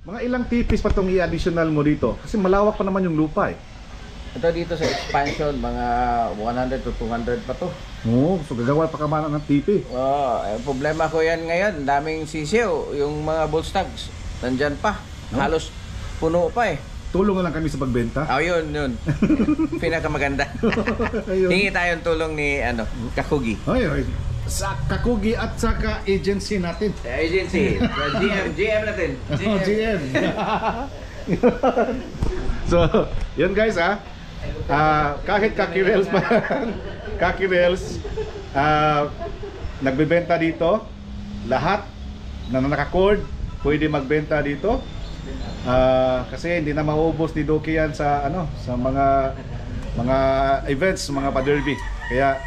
Mga ilang tipis pa itong i-additional mo dito? Kasi malawak pa naman yung lupa eh. Ito dito sa expansion, mga 100 to 200 pa to. Oo, so gagawa pa ka man ng tipi. Problema ko yan ngayon, daming sisiw, yung mga bull stags, nandyan pa. No? Halos puno pa eh. Tulong na lang kami sa pagbenta. Yun. Pinakamaganda. Hingi tayong tulong ni Kakugi. Ay. Sa Kakugi at saka agency natin. Agency, GM natin. GM. So, yun guys kahit Kakirels pa Kakirels nagbebenta dito. Lahat na naka-cord pwede magbenta dito. Kasi hindi na mauubos ni Doki yan sa sa mga events, mga pa-derby. Kaya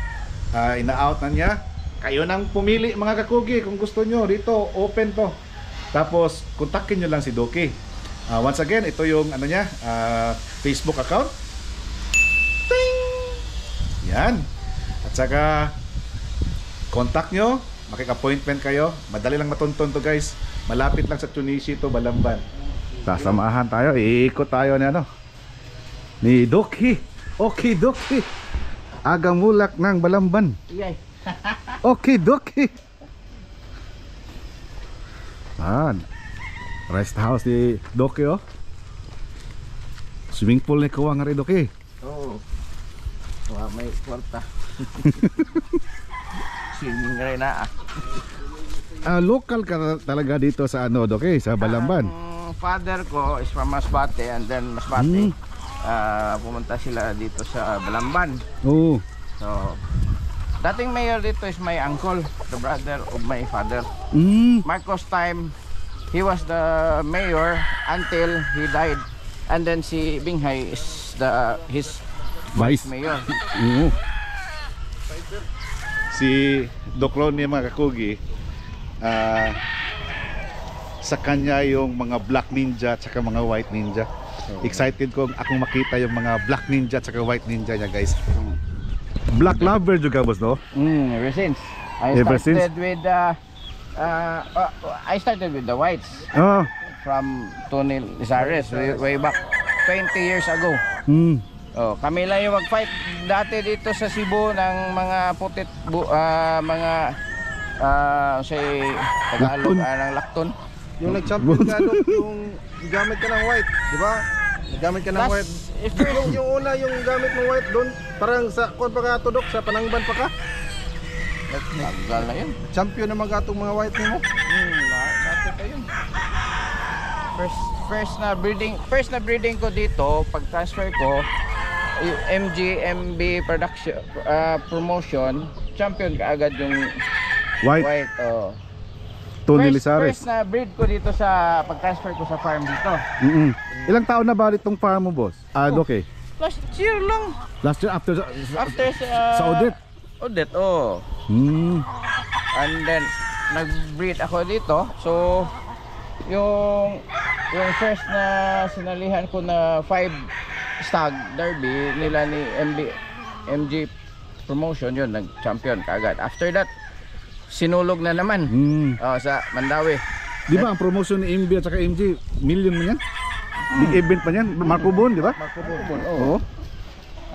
ina-out na niya. Kayo nang pumili mga Kakugi kung gusto nyo dito, open to. Tapos kontakin nyo lang si Doki. Once again, ito yung niya, Facebook account. Ting! Yan. At saka contact nyo, makik-appointment kayo. Madali lang matunton to guys. Malapit lang sa Tunisia to, Balamban. Sasamahan tayo, iikot tayo ni Doki. Okay, Doki. Agang mulak ng Balamban. Yay. Okay, Doki. Rest house di Doki Swimming pool ni kuha nga rin Doki. Oo. May kwarta. Swimming rin na local ka talaga dito sa Doki, sa Balamban. Father ko is from Masbate, and then Masbate pumunta sila dito sa Balamban. Oo. So dating mayor dito is my uncle, the brother of my father. Marcos time, he was the mayor until he died, and then si Binghay is his vice mayor. Si Doc Ronnie mga Kakugi, sa kanya yung mga black ninja at saka mga white ninja. Excited ko akong makita yung mga black ninja at saka white ninja niya guys. Black lover juga boss no? Ever since I started with the whites. From Tony Lizares way back 20 years ago. Kami lang yung mag-fight dati dito sa Cebu ng mga putit mga say Tagalog ng lakton. Yung nag-champion ka yung gamit ka ng white, di ba? Gamit ka ng white. Yung una yung gamit ng white doon, parang sa kuan pa ka tudok sa Panangban pa ka. Tagal na yun. Champion naman ka itong mga white nimo. Dati pa yun. First na breeding ko dito, pag transfer ko, yung MB production promotion, champion kaagad yung white. Tony Lizares. First na breed ko dito sa pag-transfer ko sa farm dito. Ilang taon na ba itong farm mo boss? Doki. Last year lang. Last year after sa audit? Audit, And then nag-breed ako dito. So yung first na sinalihan ko na 5 stag derby nila ni MG promotion, yun nag-champion kaagad. After that sinulog na naman sa Mandawi. Di ba ang promotion ni MB at saka MG million man yan? Big event pa yan, Marco Bon, di ba? Marco Bon, oo.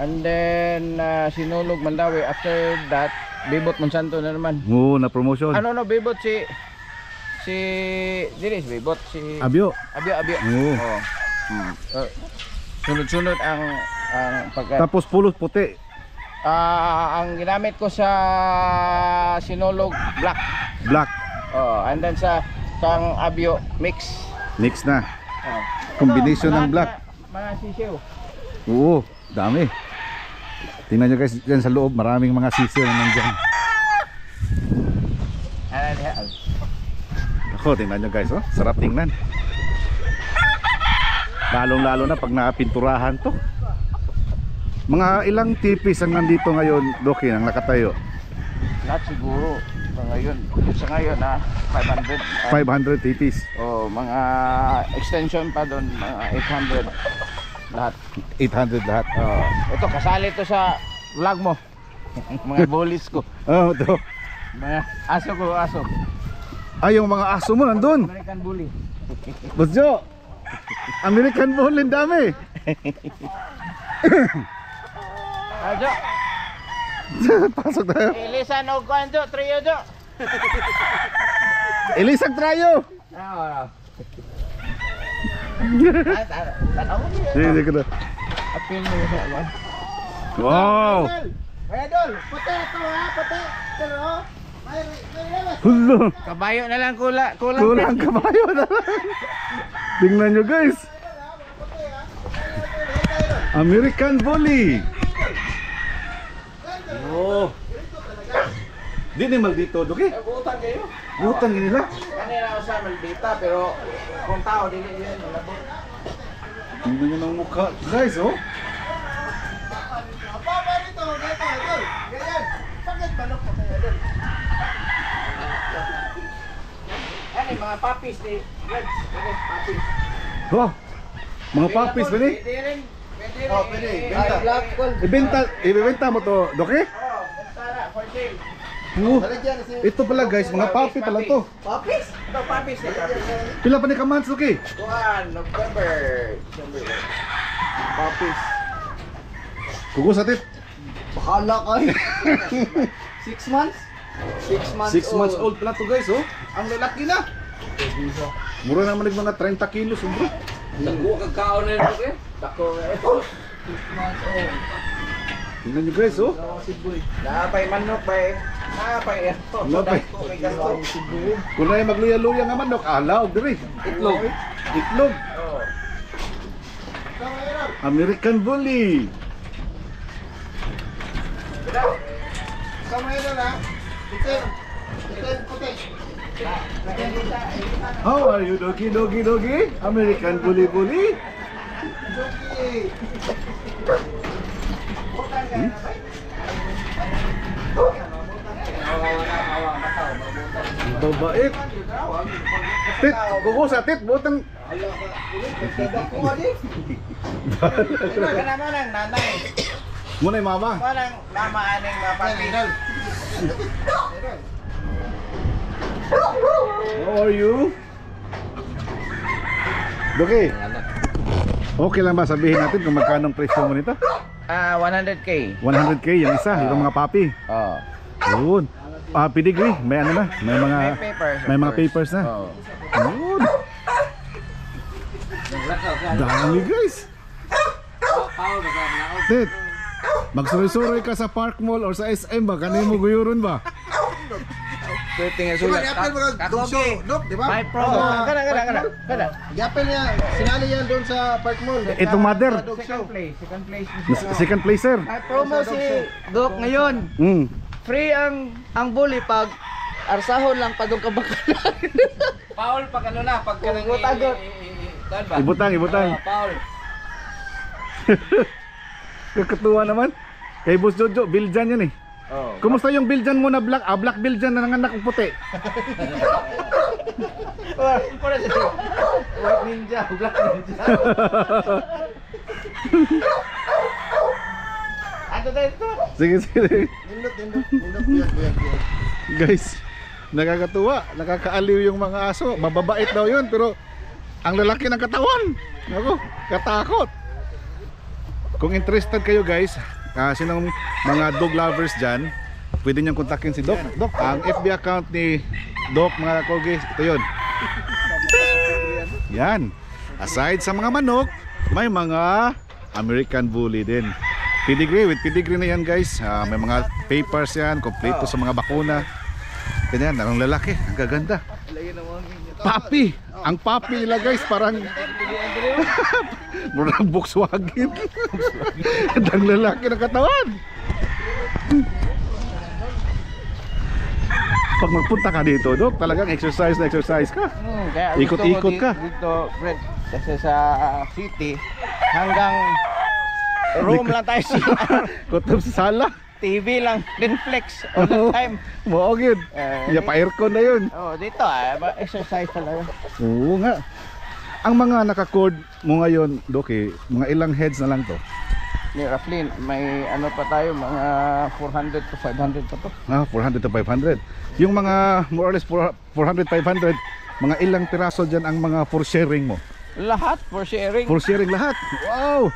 And then sinulog Mandawi. After that Bibot Monsanto na naman. Na promotion. Bibot si Diris Bibot si Abyo. Sunod-sunod ang pagka. Tapos pulot puti. Ang ginamit ko sa sinulog black. And then sa Abyo mix na. Combination ng black. Mga sisiw. Oo, dami. Tingnan nyo guys, dyan sa loob maraming mga sisiw na nandyan. Ako, tingnan nyo guys, sarap tingnan. Lalong-lalo na pag napinturahan to. Mga ilang tipis ang nandito ngayon, Doki, ang nakatayo? Lahat siguro sa ngayon 500 tipis. Mga extension pa doon, mga 800 lahat. 800 lahat. Ito kasali to sa vlog mo. Mga bullies ko. Ito. Mga aso ko. Yung mga aso mo nandun. American bully. Boss Jo, American Bully, dami. Ajo. Pasok tayo. Ilisan og kanjo, trio jo. Ilisag trayo. Ah. Hindi ko na. Apil mo sa ano. Wow. Idol, puti ito ha, puti. Pero, Hulo. Kabayo na lang kulang. Kulang kabayo na lang. Tingnan nyo guys. American Bully. Oh. Di ni maldito, Doki. Butan kayo. Butan nila. Kanina ako sa Maldita pero kung tao dili yun malabot. Tingnan nyo ng mukha. Guys, oh. apa rito, ganito, idol. Ganyan. Bakit balok mo kayo, idol? Ano yung mga puppies ni Reds? Ano puppies? Oh. Mga puppies ba ni? Pwede rin. Oh, pwede. Benta. Ibebenta mo to, Doki? Oh, bentara, for sale. Oh. Talagyan si Ito pala guys, mga puppy pala to. Papis. Ito puppies ni puppies. Pila pa ni kamans, Doki? November. Puppies. Kugos atit. Bahala ka. 6 months? 6 months 6 months old pala to guys, oh. Ang lalaki na. Mura naman ng mga 30 kilos, bro. Dako kagkaon na ito eh. Dako ito. 6 months old. Tingnan nyo guys, oh. Napay manok ba eh. Napay ito. Napay. Kung na yung magluya-luya nga manok, alaw, dire. Itlog. Itlog. Oh. American Bully. Sama ito na. Itin. Itin puti. How are you, Doki, Doki, Doki? American Bully, Bully? Joki. Babait. Tit, kugos atit, butang. Kana mo nang nanay. Muna yung mama. Mo nang mama aning mapapinol. How are you? Doki. Okay lang ba sabihin natin kung magkano ang presyo mo nito? 100k. 100k yung isa, yung mga papi. Oh. Yun. Pedigree, may ano na, may mga May papers. may mga papers na. Oh. Yun. Dami guys. Tit, magsuroy-suroy ka sa Park Mall or sa SM ba? Kanino mo guyuron ba? Pwede nga Diba, yapil mga dugso, Dok, di ba? May promo. Kana. Yapil niya, sinali yan doon sa Park Mall. Itong mother, Second place. second placer. May promo si Doc ngayon. Free ang bully pag arsahon lang pag ka bakalan. Paul pag ano na, pag kanang Butagot. Ibutang, ibutang. Paul. Kakatuwa naman. Kay Boss Jojo, Biljan yan eh. Oh. Kumusta yung Biljan mo na black? Black Biljan na nanganak ng puti. White Ninja, Black Ninja. Ano na ito? Sige, sige. Nindot, buyag. Guys, nakakatuwa. Nakakaaliw yung mga aso. Mababait daw yun, pero ang lalaki ng katawan. Ako, katakot. Kung interested kayo guys, sinong mga dog lovers dyan, pwede niyang kontakin si Doc. Doc, ang FB account ni Doc mga kogis, ito yun. Yan. Aside sa mga manok, may mga American Bully din. Pedigree, with pedigree na yan guys. May mga papers yan, kompleto sa mga bakuna. Ganyan, ang lalaki, ang gaganda. Papi, ang papi nila guys parang murang Volkswagen. Ang lalaki ng katawan. Pag magpunta ka dito, Dok, talagang exercise na exercise ka. Kaya Ikot-ikot ka. Dito, Fred, kasi sa city, hanggang room lang tayo sa Kutob sa sala. TV lang, Netflix all the time. Maogid. Ya pa aircon na yun. Oh, dito exercise talaga. Oo nga. Ang mga naka-cord mo ngayon, Dok, mga ilang heads na lang to? Ni Raflin, may ano pa tayo, mga 400 to 500 pa to. 400 to 500. Yung mga more or less 400, 500, mga ilang piraso dyan ang mga for sharing mo? Lahat for sharing. For sharing lahat. Wow!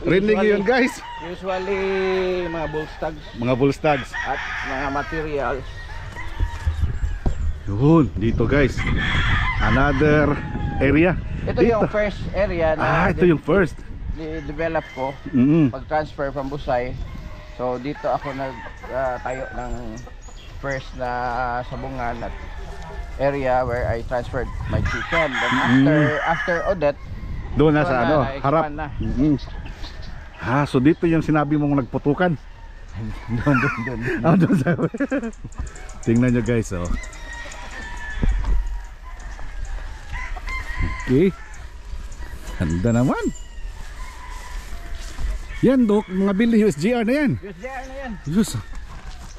Rinig yun guys. Usually mga bull stags Mga bull stags. at mga materials. Yun, dito guys. Another area. Ito dito. yung first area na Ito yung first. develop ko pag-transfer from Busay. So dito ako tayo ng first na sabungan at area where I transferred my chicken. Then after Odette, Doon na sa ano, na-expand harap. na. So dito yung sinabi mong nagputukan. Doon sa tingnan nyo guys, oh. Okay. Ganda naman. Yan, Dok, mga building USGR na yan. USGR na yan.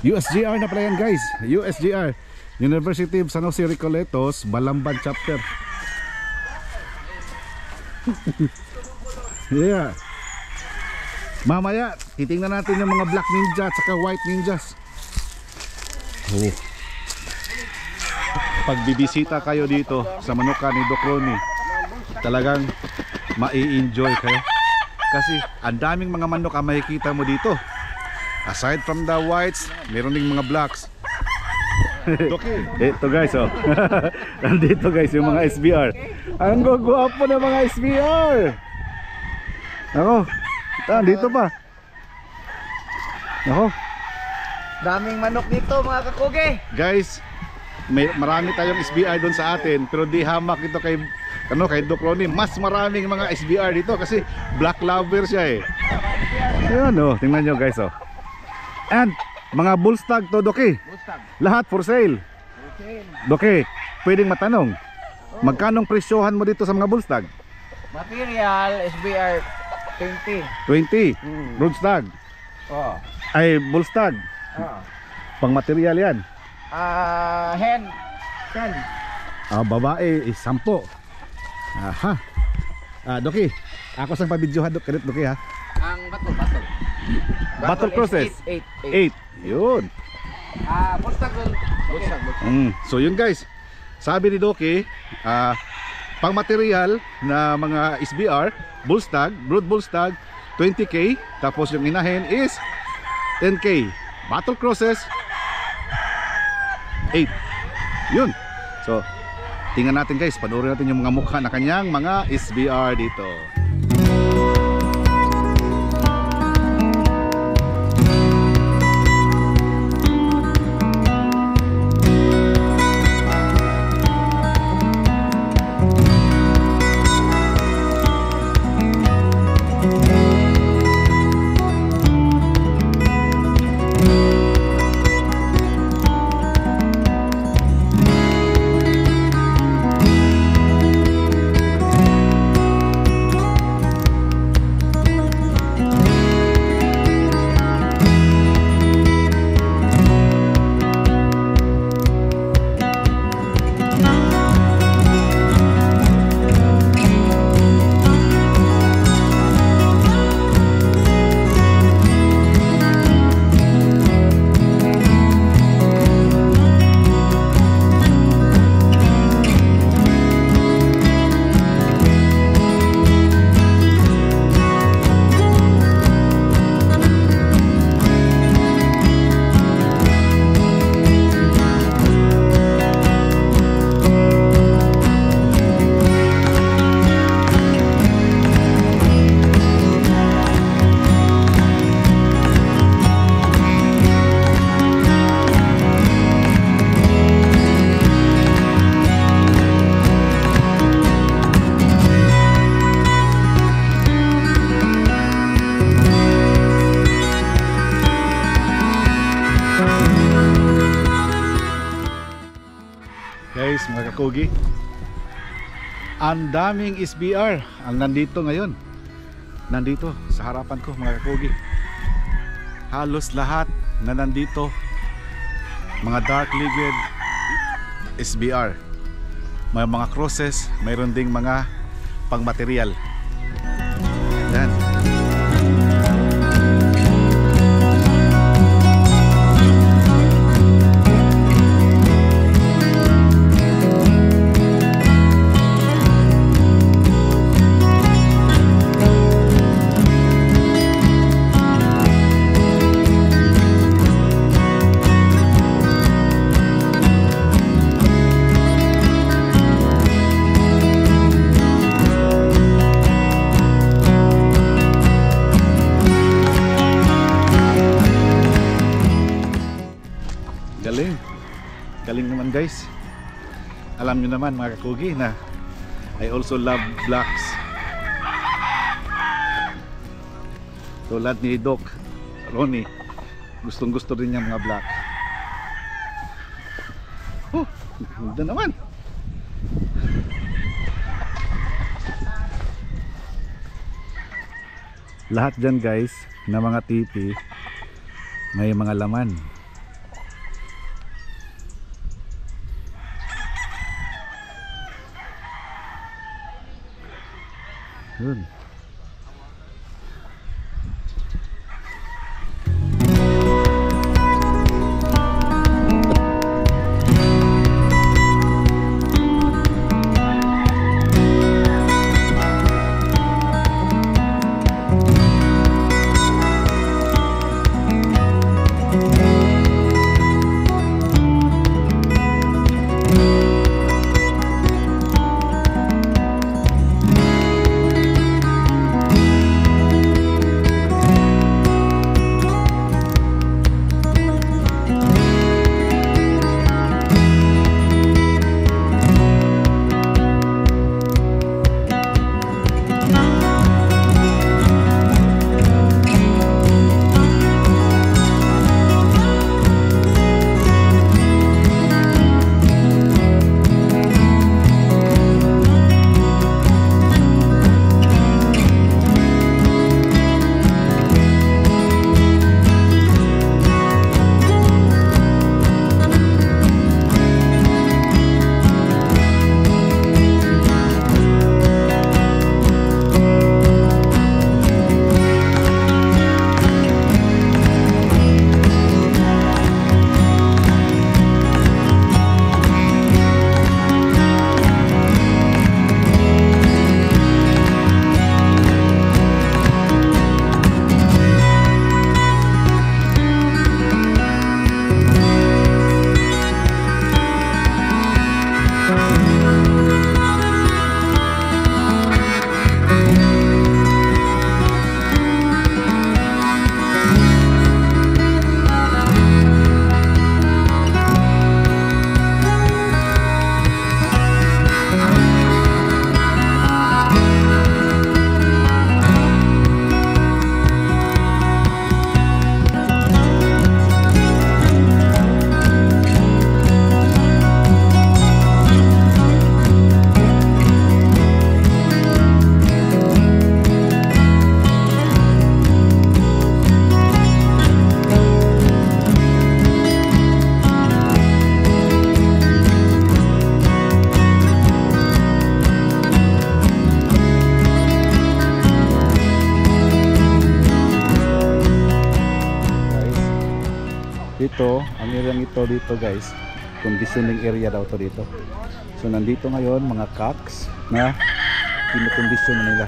USGR na pala yan guys. USGR, University of San Jose Recoletos, Balamban chapter. Yeah. Mamaya titingnan natin yung mga black ninja at saka white ninjas. Oh. Pag bibisita kayo dito sa Manukan ni Doc Ronnie, talagang mai-enjoy kayo. Kasi ang daming mga manok ang makikita mo dito. Aside from the whites, meron ding mga blacks. Ito guys, oh. Nandito guys yung mga SBR. Ang gugwapo ng mga SBR. Ako, dito pa. Ako. Daming manok dito mga kakugi. Guys, marami tayong SBR doon sa atin, pero di hamak ito kay Doc Ronnie. Mas maraming mga SBR dito kasi black lover siya eh. Ayan oh, tingnan nyo guys oh. And mga bull stag to, Doki. Lahat for sale. Doki, pwedeng matanong, magkanong presyohan mo dito sa mga bull stag? Material SBR 20. Brood stag. Oh. Ay, bull stag. Oh. Pang material yan. Hen. Babae is 10. Aha. Doki, ako sang pabidyohan Doki, Doki ha. Ang Battle crosses 8. Yun. Bulstag. So yun guys, sabi ni Doki, pang material na mga SBR, bull stag, brood bull stag 20k, tapos yung inahin is 10k. Battle crosses 8. Yun. So tingnan natin guys, panoorin natin yung mga mukha na kanyang mga SBR dito. Guys, mga kakugi, ang daming SBR ang nandito ngayon. Nandito sa harapan ko mga kakugi. Halos lahat na nandito mga dark-legged SBR. May mga crosses, mayroon ding mga pangmaterial. Yan. naman guys. Alam nyo naman mga kakugi na I also love blacks. Tulad ni Doc Ronnie, gustong gusto rin niya mga black. Oh, ganda naman. Lahat dyan guys na mga tipi may mga laman. Yun. Dito, ang area ito dito guys, conditioning area daw to dito. So nandito ngayon mga cocks na kinukondisyon na nila.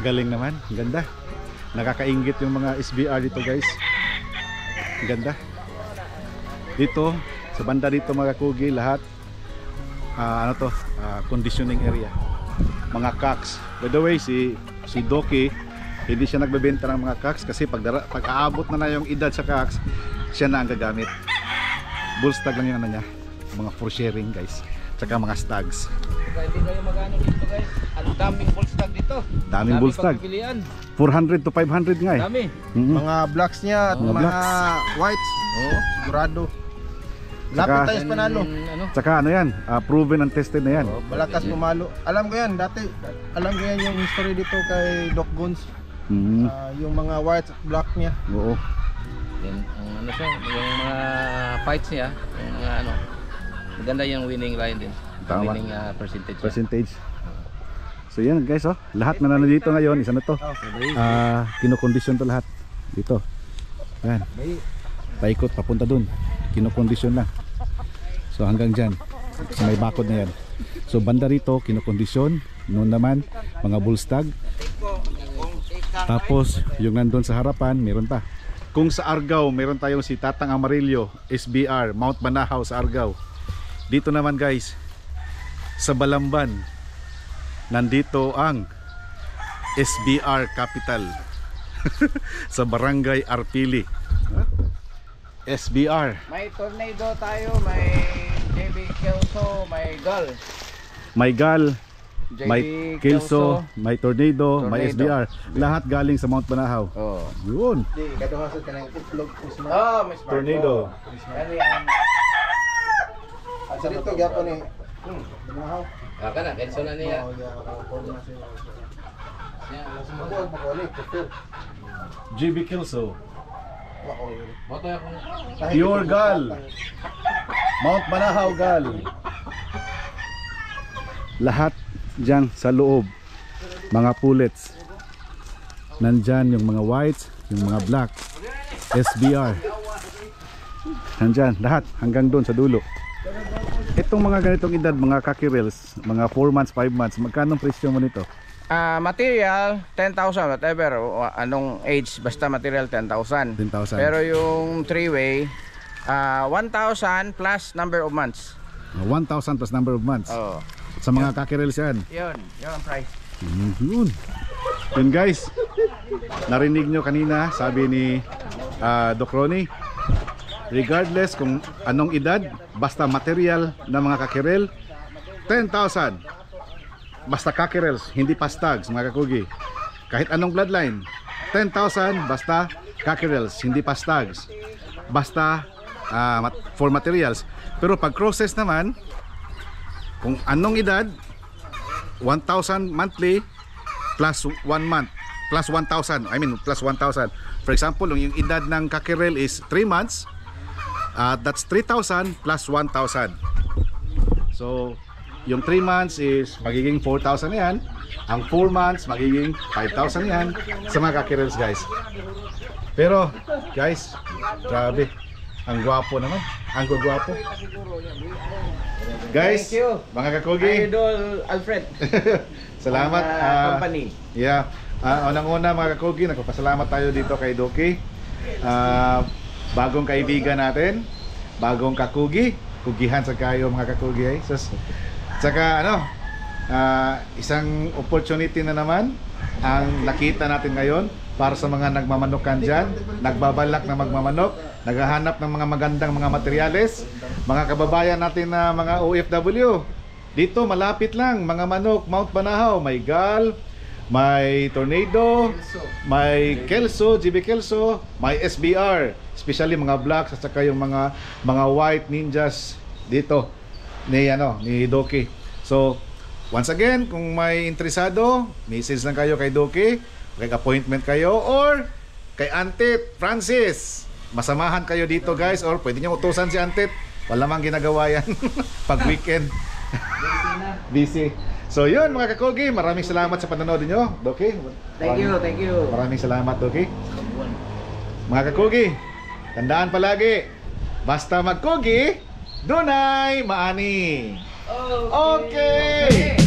Galing naman, ganda. Nakakaingit yung mga SBR dito guys. Ang ganda. Dito, sa banda dito mga kugi, lahat conditioning area. Mga cocks. By the way, si Doki, hindi siya nagbebenta ng mga cocks kasi pag aabot na yung edad sa cocks, siya na ang gagamit. Bull stag lang yung ano niya. Mga for sharing guys. Tsaka mga stags. Hindi kayo magano dito guys. Ang daming bull stag dito. Daming bull stag. Pagpipilian. 400 to 500 nga eh. Dami. Mga blacks niya at Mga mga, blacks. whites. Oo. Sigurado. Saka- Lapit tayo sa panalo. Ano? Tsaka ano yan, proven and tested na yan. Malakas pumalo. Alam ko yan, dati, alam ko yan yung history dito kay Doc Guns. Mm. Yung mga whites at black niya. Oo. Yan, ang ano siya, yung mga fights niya, yung mga ano, maganda yung winning line din. Tama. Winning percentage. Percentage. So yan guys, oh, lahat na nandito ngayon, isa na to. Kinokondisyon to lahat dito. Ayan. Paikot papunta dun. Kinokondisyon lang. So hanggang dyan, sa may bakod na yan. So banda rito, kinokondisyon. Noon naman, mga bull stag. Tapos yung nandun sa harapan, meron pa. Kung sa Argao, meron tayong si Tatang Amarillo, SBR, Mount Banahaw sa Argao. Dito naman guys, sa Balamban, nandito ang SBR Capital. Sa Barangay Arpili. SBR. May tornado tayo, may JB Kelso, may Gull. May Gal, JB may Kelso, may Tornado, may Tornado. SBR. Lahat galing sa Mount Banahaw. Oh. Yun. Hindi, kaduhasad ka ng itlog. Oh, may smart. Tornado. Kani ang Sa dito, gapo ni. Banahaw. kana Kelso na niya. Mabuhay mo ko ulit. JB Kelso. Boto ako. Pure Gal. Mount Banahaw Gal. Lahat dyan sa loob, mga pullets. Nandyan yung mga whites, yung mga black, SBR. Nandyan, lahat hanggang doon sa dulo. Itong mga ganitong edad, mga kakirels, mga 4 months, 5 months, magkano presyo mo nito? Material 10,000 whatever anong age basta material 10,000. 10,000. Pero yung 3-way 1,000 plus number of months. 1,000 plus number of months. Oh. Sa mga kakirels yan. Yun ang price. Yun. Yun guys, narinig nyo kanina, sabi ni Doc Ronnie, regardless kung anong edad, basta material na mga kakirel, 10,000. Basta kakirels, hindi pa stags mga kakugi. Kahit anong bloodline, 10,000 basta kakirels, hindi pa stags. Basta for materials. Pero pag crosses naman, kung anong edad, 1,000 monthly plus 1 month plus 1,000, plus 1,000. For example, yung edad ng kakirel is 3 months, that's 3,000 plus 1,000. So yung 3 months is magiging 4,000 na yan. Ang 4 months magiging 5,000 yan sa mga kakirels guys. Pero guys, grabe, ang gwapo naman. Ang gwapo guys, Thank you. mga kakugi. Idol Alfred. Salamat. Company. Yeah. Unang-una mga kakugi, nagpapasalamat tayo dito kay Doki. Bagong kaibigan natin, bagong kakugi, kugihan sa kayo mga kakugi. Saka isang opportunity na naman ang nakita natin ngayon para sa mga nagmamanukan dyan, nagbabalak na magmamanok, naghahanap ng mga magandang mga materyales, mga kababayan natin na mga OFW. Dito malapit lang, mga manok, Mount Banahaw, may Gal, may Tornado, may Kelso, GB Kelso, may SBR, especially mga blacks at saka yung mga white ninjas dito ni Doki. So once again, kung may interesado, message lang kayo kay Doki, kay appointment kayo, or kay Antit Francis. Masamahan kayo dito guys, or pwede nyo utusan si Antit, wala mang ginagawa yan pag weekend. Busy. So yun mga kakugi, maraming salamat sa panonood niyo, Doki. Thank you. Maraming salamat, Doki. Mga kakugi, tandaan palagi, basta magkugi, dunay maani. Okay.